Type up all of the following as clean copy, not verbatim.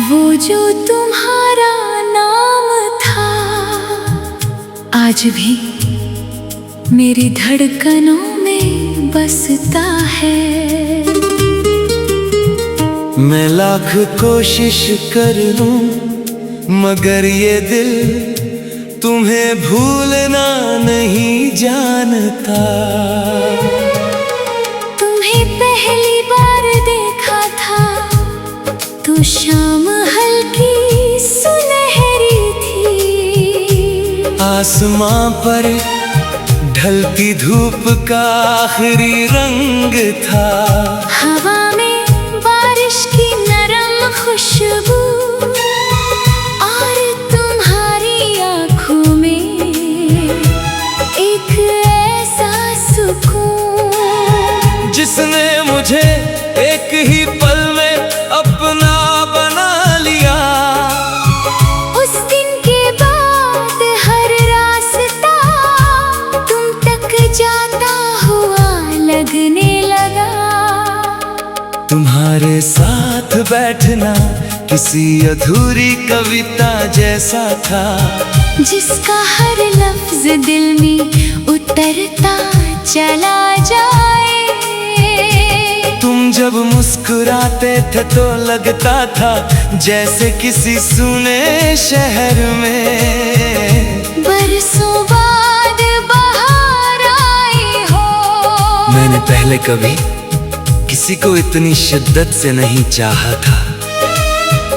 वो जो तुम्हारा नाम था आज भी मेरी धड़कनों में बसता है। मैं लाख कोशिश कर लूं मगर ये दिल तुम्हें भूलना नहीं जानता। तुम्हें पहली बार देखा था तो शाम हल्की सुनहरी थी। आसमां पर ढलती धूप का आखिरी रंग था। हवा में बारिश की नरम खुशबू और तुम्हारी आँखों में एक ऐसा सुकून जिसने मुझे एक ही पल में अपना बना लिया। उस दिन के बाद हर रास्ता तुम तक जाता हुआ लगने लगा। तुम्हारे साथ बैठना किसी अधूरी कविता जैसा था जिसका हर लफ्ज दिल में उतरता चला जाए। तुम जब मुस्कुराते थे तो लगता था जैसे किसी सुने शहर में बरसों बाद बाहर आई हो। मैंने पहले कभी किसी को इतनी शिद्दत से नहीं चाहा था।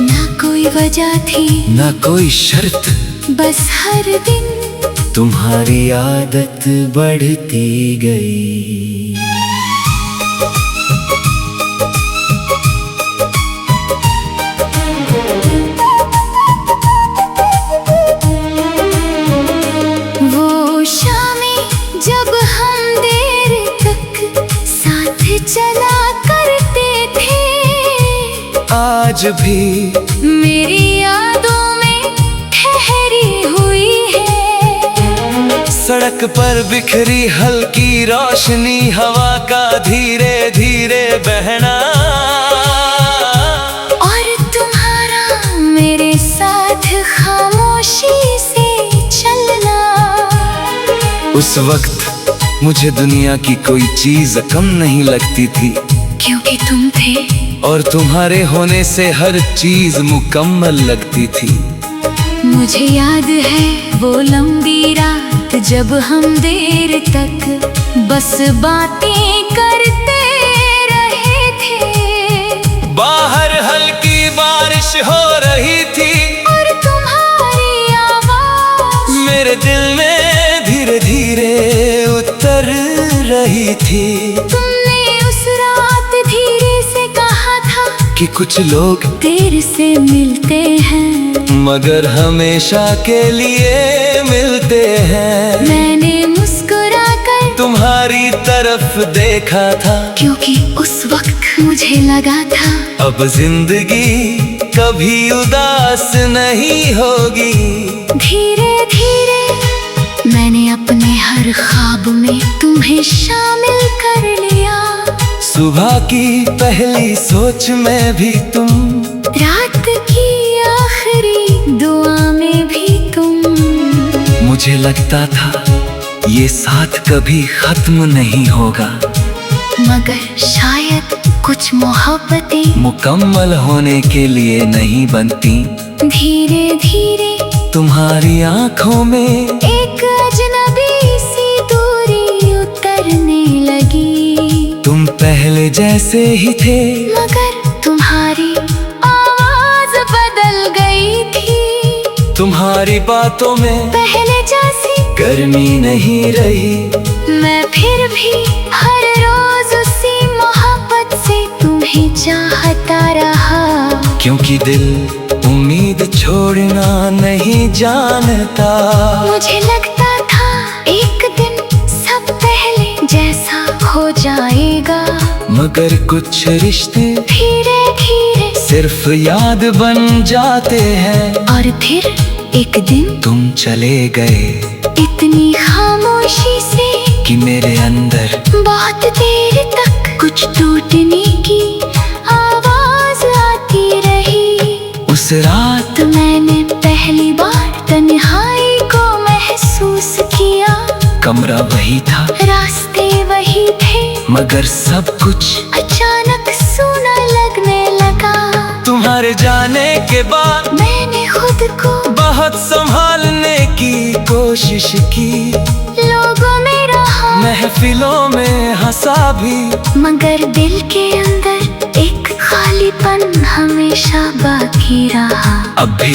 ना कोई वजह थी ना कोई शर्त, बस हर दिन तुम्हारी आदत बढ़ती गई। वो शामें जब हम देर तक साथ चला करते थे आज भी मेरी यादों में ठहरी हुई है। सड़क पर बिखरी हल्की रोशनी, हवा का धीरे धीरे बहना और तुम्हारा मेरे साथ खामोशी से चलना। उस वक्त मुझे दुनिया की कोई चीज कम नहीं लगती थी क्योंकि तुम थे और तुम्हारे होने से हर चीज मुकम्मल लगती थी। मुझे याद है वो लंबी रात जब हम देर तक बस बातें करते रहे थे। बाहर हल्की बारिश हो रही थी और तुम्हारी आवाज मेरे दिल में धीरे धीरे उतर रही थी। तुमने उस रात धीरे से कहा था कि कुछ लोग देर से मिलते हैं मगर हमेशा के लिए मिलते हैं। मैंने मुस्कुराकर तुम्हारी तरफ देखा था क्योंकि उस वक्त मुझे लगा था अब जिंदगी कभी उदास नहीं होगी। धीरे धीरे मैंने अपने हर ख्वाब में तुम्हें शामिल कर लिया। सुबह की पहली सोच में भी तुम, रात की आखिरी दुआ में भी तुम। मुझे लगता था ये साथ कभी खत्म नहीं होगा मगर शायद कुछ मोहब्बतें मुकम्मल होने के लिए नहीं बनती। धीरे धीरे तुम्हारी आंखों में एक अजनबी सी दूरी उतरने लगी। तुम पहले जैसे ही थे मगर तुम्हारी आवाज बदल गई थी। तुम्हारी बातों में पहले जैसी गर्मी नहीं रही। मैं फिर भी हर रोज उसी मोहब्बत से तुम्हें चाहता रहा क्योंकि दिल उम्मीद छोड़ना नहीं जानता। मुझे लगता था एक दिन सब पहले जैसा हो जाएगा मगर कुछ रिश्ते धीरे धीरे सिर्फ याद बन जाते हैं। और फिर एक दिन तुम चले गए इतनी खामोशी से कि मेरे अंदर बहुत देर तक कुछ टूटने की आवाज आती रही। उस उस रात मैंने पहली बार तन्हाई को महसूस किया। कमरा वही था, रास्ते वही थे, मगर सब कुछ अचानक सूना लगने लगा। तुम्हारे जाने के बाद मैंने खुद को बहुत संभालने की कोशिश की। लोगों में रहा, महफिलों में हंसा भी, मगर दिल के अंदर एक खालीपन हमेशा बाकी रहा। अब भी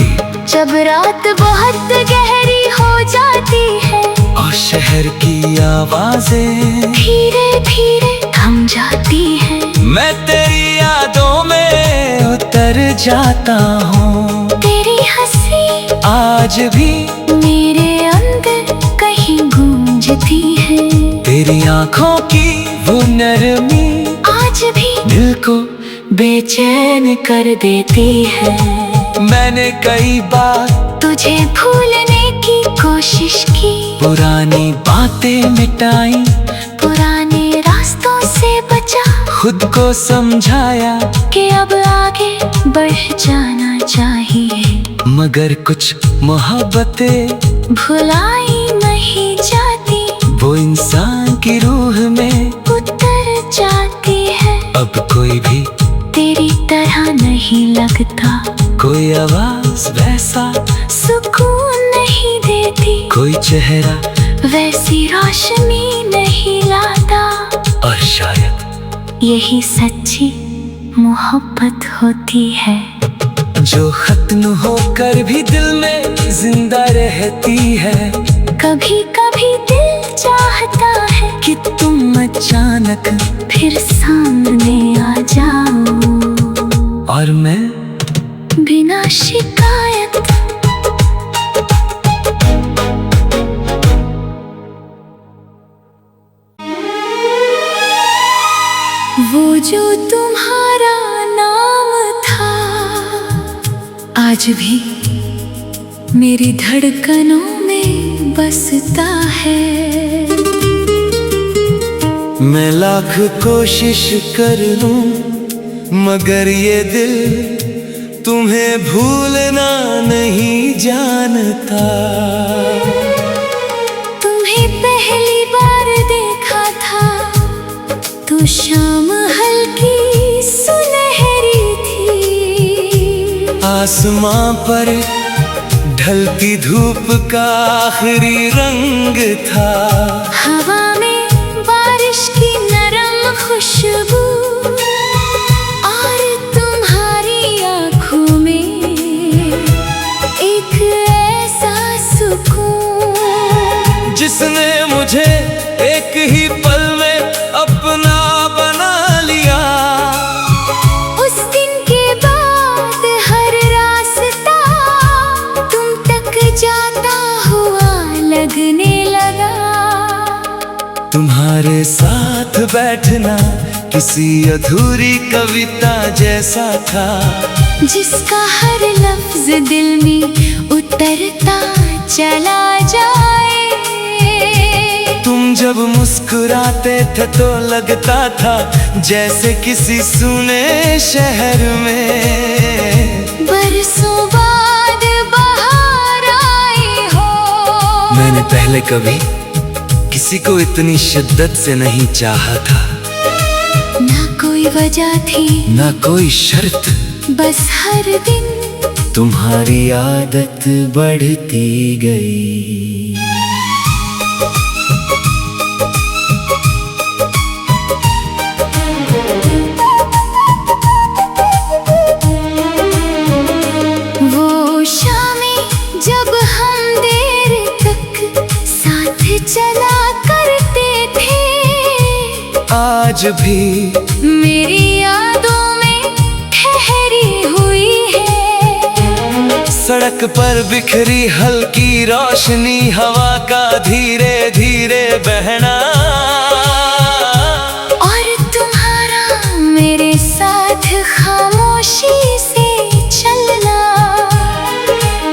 जब रात बहुत गहरी हो जाती है और शहर की आवाजें धीरे धीरे थम जाती है, मैं तेरी यादों में उतर जाता हूँ। तेरी हंसी आज भी मेरे अंदर कहीं गूंजती है। तेरी आंखों की वो नरमी आज भी दिल को बेचैन कर देती है। मैंने कई बार तुझे भूलने की कोशिश की, पुरानी बातें मिटाई, पुराने रास्तों से बचा, खुद को समझाया कि अब आगे बढ़ जाना चाहिए। मगर कुछ मोहब्बतें भुलाई नहीं जाती, वो इंसान की रूह में उतर जाती है। अब कोई भी तेरी तरह नहीं लगता, कोई आवाज वैसा सुकून नहीं देती, कोई चेहरा वैसी रोशनी नहीं लाता। और शायद यही सच्ची मोहब्बत होती है, जो खत्म होकर भी दिल में जिंदा रहती है। कभी कभी दिल चाहता है कि तुम अचानक फिर सामने आ जाओ, और मैं बिना शिकायत। वो जो तुम्हारा नाम था आज भी मेरी धड़कनों में बसता है। मैं लाख कोशिश कर लूं, मगर ये दिल तुम्हें भूलना नहीं जानता। तुम्हें पहली बार देखा था तो शाम हल्की सुनहरी थी, आसमां पर ढलती धूप का आखिरी रंग था। हवा में बारिश की नरम खुशबू और तुम्हारी आँखों में एक ऐसा सुकून जिसने मुझे एक ही पल में अपना बना लिया। उस दिन के बाद हर रास्ता तुम तक जाता हुआ लगने लगा। तुम्हारे साथ बैठना किसी अधूरी कविता जैसा था, जिसका हर लफ्ज दिल में उतरता चला जाए। तुम जब मुस्कुराते थे तो लगता था जैसे किसी सुने शहर में बरसों बाद बाहर आई हो। मैंने पहले कभी किसी को इतनी शिद्दत से नहीं चाहा था। ना कोई वजह थी, ना कोई शर्त, बस हर दिन तुम्हारी आदत बढ़ती गई। वो शामें जब हम देर तक साथ चला करते थे, आज भी मेरी यादों में ठहरी हुई है। सड़क पर बिखरी हल्की रोशनी, हवा का धीरे धीरे बहना, और तुम्हारा मेरे साथ खामोशी से चलना।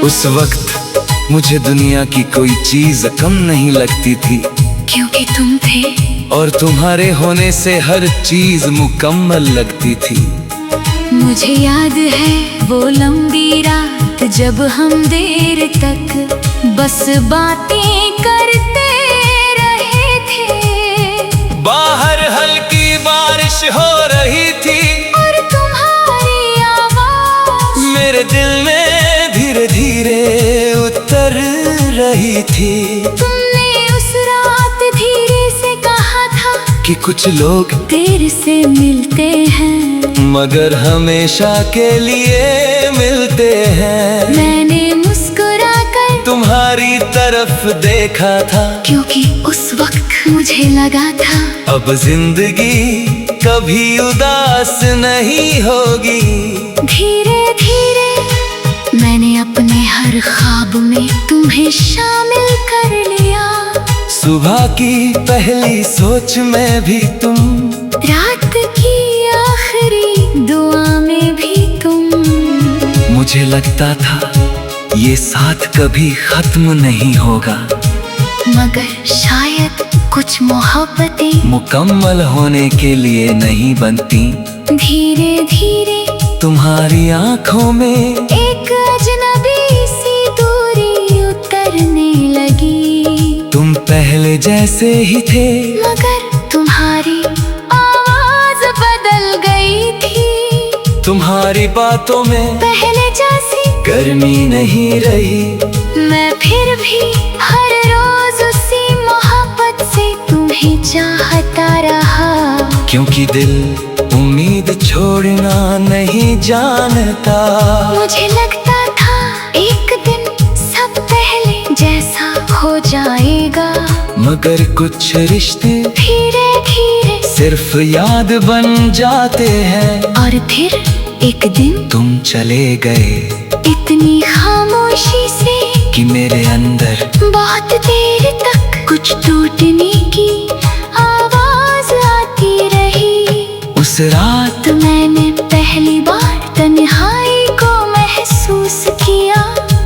उस वक्त मुझे दुनिया की कोई चीज कम नहीं लगती थी, क्योंकि तुम थे और तुम्हारे होने से हर चीज मुकम्मल लगती थी। मुझे याद है वो लंबी रात जब हम देर तक बस बातें करते रहे थे। बाहर हल्की बारिश हो रही थी और तुम्हारी आवाज मेरे दिल में धीरे धीरे उतर रही थी। तुमने उस रात धीरे से कहा था कि कुछ लोग देर से मिलते हैं मगर हमेशा के लिए मिलते हैं। मैंने मुस्कुराकर तुम्हारी तरफ देखा था क्योंकि उस वक्त मुझे लगा था अब जिंदगी कभी उदास नहीं होगी। धीरे धीरे मैंने अपने हर ख्वाब में तुम्हें शामिल कर लिया। सुबह की पहली सोच में भी तुम, रात की आखिरी दुआ में भी तुम। मुझे लगता था ये साथ कभी खत्म नहीं होगा मगर शायद कुछ मोहब्बतें मुकम्मल होने के लिए नहीं बनती। धीरे धीरे तुम्हारी आंखों में एक अजनबी सी दूरी उतरने लगी। तुम पहले जैसे ही थे मगर तुम्हारी आवाज बदल गई थी। तुम्हारी बातों में पहले जैसी गर्मी नहीं रही। मैं फिर भी हर रोज उसी मोहब्बत से तुम्हें चाहता रहा। क्योंकि दिल उम्मीद छोड़ना नहीं जानता। मुझे लगता था एक दिन सब पहले जैसा हो जाएगा मगर कुछ रिश्ते धीरे धीरे सिर्फ याद बन जाते हैं। और फिर एक दिन तुम चले गए इतनी खामोशी से कि मेरे अंदर बहुत देर तक कुछ टूटने की आवाज आती रही। उस रात तो मैंने पहली बार तन्हाई को महसूस किया।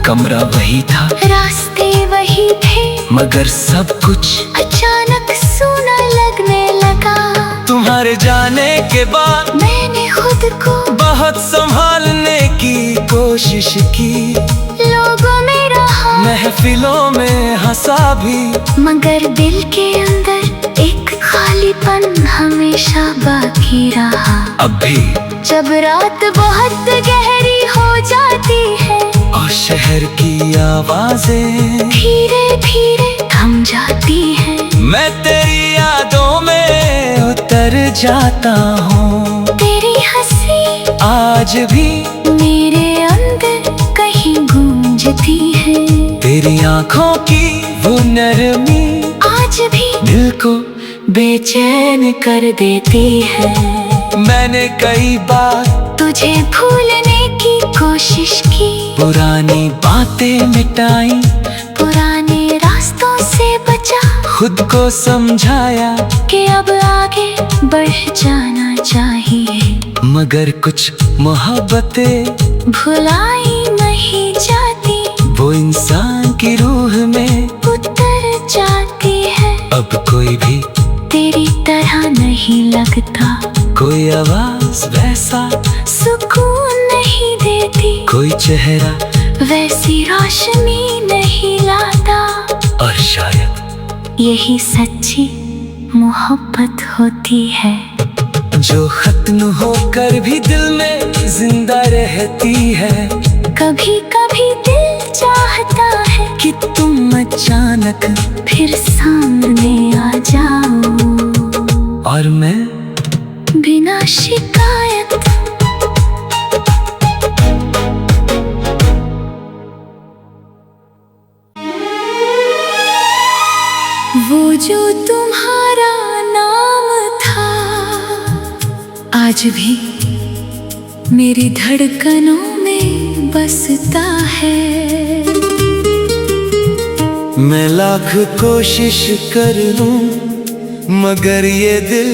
कमरा वही था, रास्ते वही थे, मगर सब कुछ अचानक सूना लगने लगा। तुम्हारे जाने के बाद मैंने खुद को बहुत संभालने की कोशिश की। लोगों में रहा, महफिलों में हंसा भी, मगर दिल के अंदर एक खालीपन हमेशा बाकी रहा। अब भी जब रात बहुत गहरी हो जाती है और शहर की आवाजें धीरे धीरे थम जाती है, मैं तेरी यादों में उतर जाता हूँ। तेरी हंसी आज भी मेरे अंदर कहीं गूंजती है। तेरी आंखों की वो नरमी आज भी दिल को बेचैन कर देती है। मैंने कई बार तुझे भूलने की कोशिश की, पुरानी बातें मिटाई, पुराने रास्तों से बचा, खुद को समझाया कि अब आगे बढ़ जाना चाहिए। मगर कुछ मोहब्बतें भुलाई नहीं जाती, वो इंसान की रूह में उतर जाती है। अब कोई भी तेरी तरह नहीं लगता, कोई आवाज वैसा सुकून नहीं देती, कोई चेहरा वैसी रोशनी नहीं लाता। और शायद यही सच्ची मोहब्बत होती है, जो खत्म होकर भी दिल में जिंदा रहती है। कभी कभी दिल चाहता है कि तुम अचानक फिर सामने आ जाओ और मैं बिना शिकायत। वो जो तुम्हारा नाम था आज भी मेरी धड़कनों में बसता है। मैं लाख कोशिश कर लूं मगर ये दिल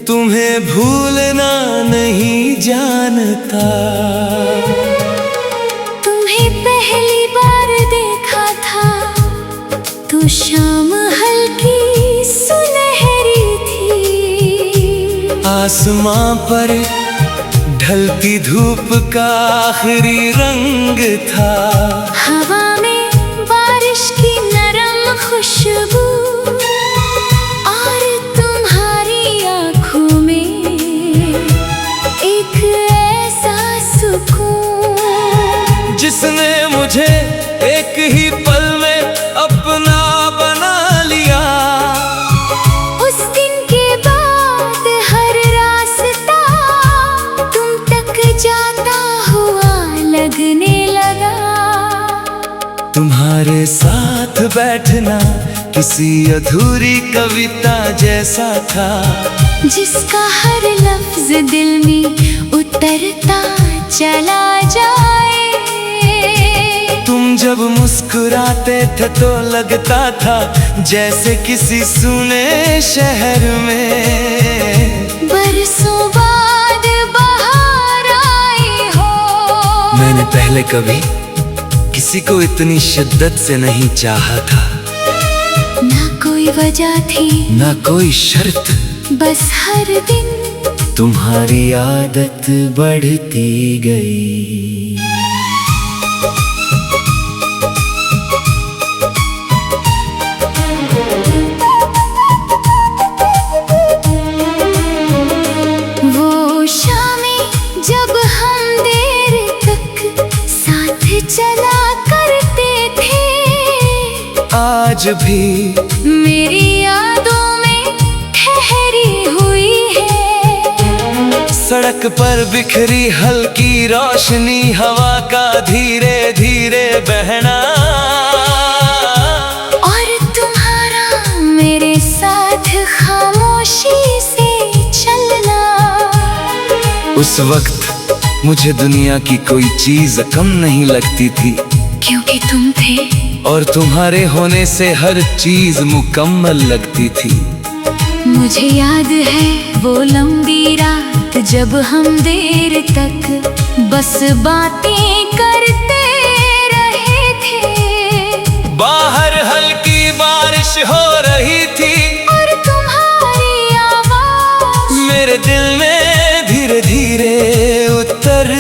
तुम्हें भूलना नहीं जानता। तुम्हें पहली बार देखा था तो शाम हल्की सुनहरी थी, आसमां पर ढलती धूप का आखिरी रंग था। हवा में बारिश की नरम खुशबू और तुम्हारी आंखों में एक ऐसा सुकून जिसने मुझे एक ही पल में अपना बना लिया। उस दिन के बाद हर रास्ता तुम तक जाता हुआ लगने लगा। तुम्हारे साथ बैठना किसी अधूरी कविता जैसा था, जिसका हर लफ्ज दिल में उतरता चला जाए। तुम जब मुस्कुराते थे तो लगता था जैसे किसी सुने शहर में बरसों बाद बाहर आई हो। मैंने पहले कभी किसी को इतनी शिद्दत से नहीं चाहा था। ना कोई वजह थी ना कोई शर्त, बस हर दिन तुम्हारी आदत बढ़ती गई। वो शामें जब हम देर तक साथ चला करते थे, आज भी मेरी यादों में ठहरी हुई है। सड़क पर बिखरी हल्की रोशनी, हवा का धीरे धीरे बहना और तुम्हारा मेरे साथ खामोशी से चलना। उस वक्त मुझे दुनिया की कोई चीज कम नहीं लगती थी, क्योंकि तुम थे और तुम्हारे होने से हर चीज मुकम्मल लगती थी। मुझे याद है वो लंबी रात जब हम देर तक बस बातें करते रहे थे। बाहर हल्की बारिश हो रही थी और तुम्हारी आवाज मेरे दिल में धीरे धीरे उतर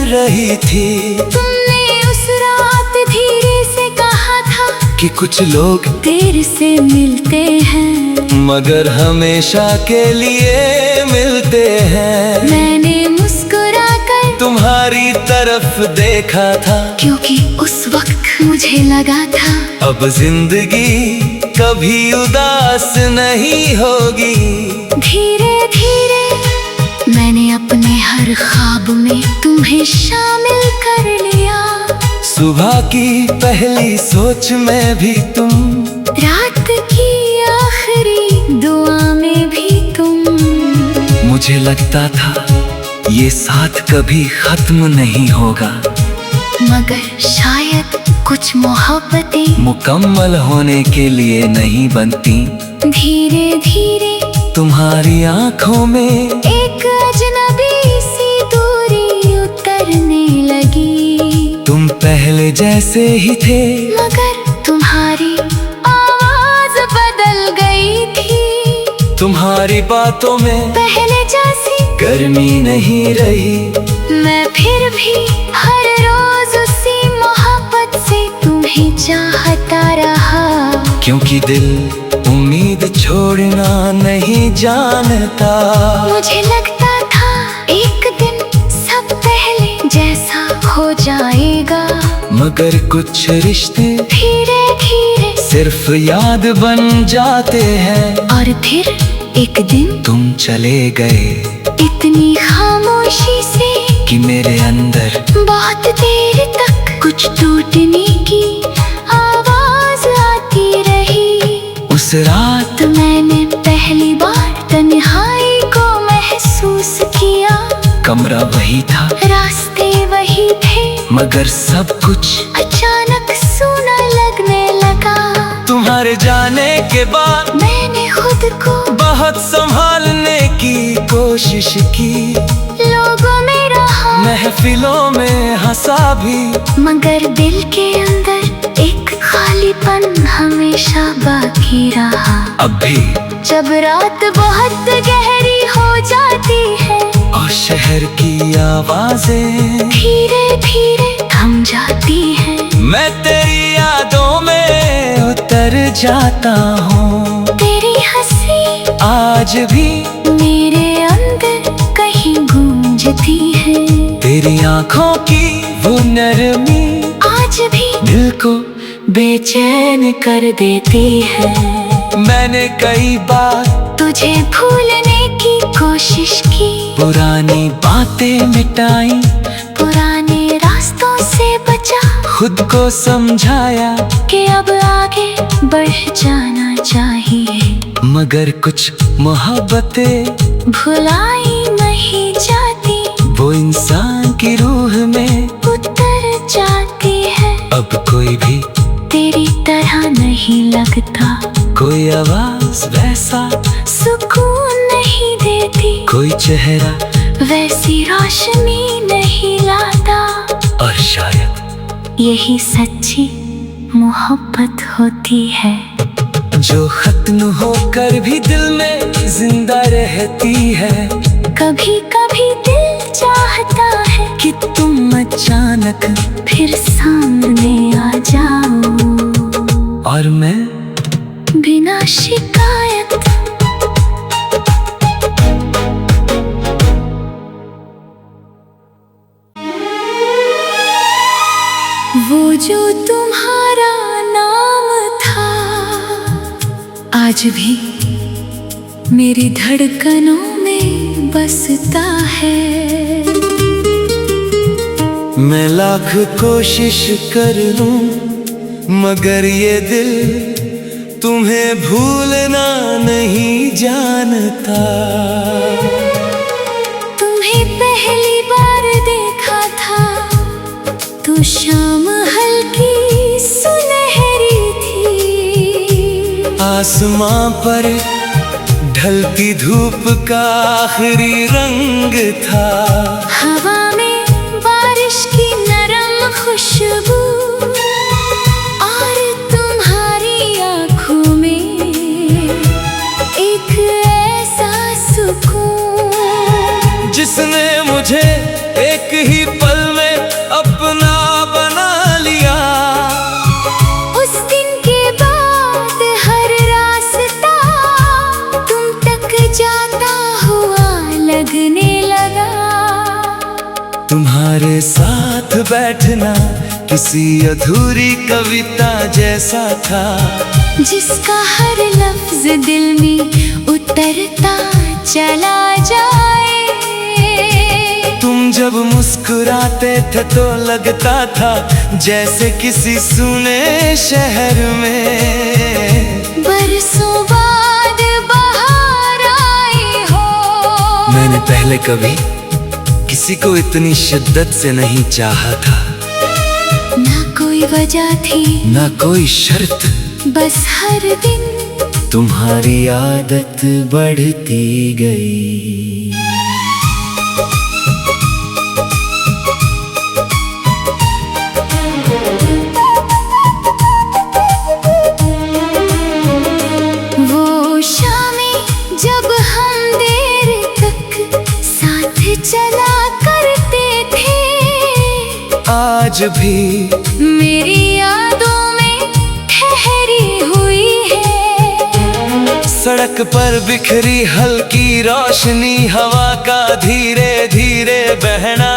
रही थी। तुमने उस रात धीरे से कहा था कि कुछ लोग देर से मिलते हैं मगर हमेशा के लिए मिलते हैं। मैंने मुस्कुराकर तुम्हारी तरफ देखा था, क्योंकि उस वक्त मुझे लगा था अब जिंदगी कभी उदास नहीं होगी। धीरे धीरे मैंने अपने हर ख्वाब में तुम्हें शामिल कर लिया। सुबह की पहली सोच में भी तुम, रात की आखिरी दुआ में भी तुम। मुझे लगता था ये साथ कभी खत्म नहीं होगा, मगर शायद कुछ मोहब्बतें मुकम्मल होने के लिए नहीं बनती। धीरे धीरे तुम्हारी आंखों में एक अजनबी सी दूरी उतरने लगी। तुम पहले जैसे ही थे मगर तुम्हारी आवाज बदल गई थी। तुम्हारी बातों में पहले जैसी गर्मी नहीं रही। मैं फिर भी हर रोज उसी मोहब्बत से तुम्हें चाहता रहा, क्योंकि दिल उम्मीद छोड़ना नहीं जानता। मुझे लगता था एक दिन सब पहले जैसा हो जाएगा, मगर कुछ रिश्ते धीरे धीरे सिर्फ याद बन जाते हैं। और फिर एक दिन तुम चले गए इतनी खामोशी से कि मेरे अंदर बहुत देर तक कुछ टूटने की आवाज आती रही। उस रात मैंने पहली बार तन्हाई को महसूस किया। कमरा वही था, रास्ते वही थे, मगर सब कुछ अचानक सूना लगने लगा। तुम्हारे जाने के बाद मैंने खुद को बहुत संभालने की कोशिश की। लोगों में रहा, महफिलों में हंसा भी, मगर दिल के अंदर एक खालीपन हमेशा बाकी रहा। अब भी जब रात बहुत गहरी हो जाती है और शहर की आवाजें धीरे धीरे थम जाती हैं। मैं तेरी यादों में उतर जाता हूँ। तेरी हंसी आज भी मेरे अंदर कहीं गूंजती है। तेरी आंखों की वो नरमी आज भी दिल को बेचैन कर देती है। मैंने कई बार तुझे भूलने की कोशिश की, पुरानी बातें मिटाई, पुराने रास्तों से बचा, खुद को समझाया कि अब आगे बढ़ जाना चाहिए। मगर कुछ मोहब्बतें भुलाई नहीं जाती, वो इंसान की रूह में उतर जाती है। अब कोई भी तेरी तरह नहीं लगता, कोई आवाज वैसा सुकून नहीं देती, कोई चेहरा वैसी रोशनी नहीं लाता। और शायद यही सच्ची मोहब्बत होती है, जो खत्म होकर भी दिल में जिंदा रहती है। कभी कभी दिल चाहता है कि तुम अचानक फिर सामने आ जाओ, और मैं बिना शिकायत। वो जो तुम्हारा नाम था आज भी मेरी धड़कनों में बसता है। मैं लाख कोशिश कर लूं मगर ये दिल तुम्हें भूलना नहीं जानता। तुम्हें पहली बार देखा था तो शाम हल्की सुनहरी थी। आसमां पर ढलती धूप का आखिरी रंग था। हवा में बारिश की नरम खुशबू और तुम्हारी आँखों में एक ऐसा सुकून जिसने मुझे एक ही पल में अपना बना लिया। उस दिन के बाद हर रास्ता तुम तक जाता हुआ लगने लगा। तुम्हारे साथ बैठना किसी अधूरी कविता जैसा था, जिसका हर लफ्ज दिल में उतरता चला जाए। तुम जब मुस्कुराते थे तो लगता था जैसे किसी सुने शहर में बरसों बाद बाहर आई हो। मैंने पहले कभी किसी को इतनी शिद्दत से नहीं चाहा था। ना कोई वजह थी ना कोई शर्त, बस हर दिन तुम्हारी आदत बढ़ती गई। वो शामें जब हम देर तक साथ चला करते थे, आज भी मेरी यादों में ठहरी हुई है। सड़क पर बिखरी हल्की रोशनी, हवा का धीरे धीरे बहना,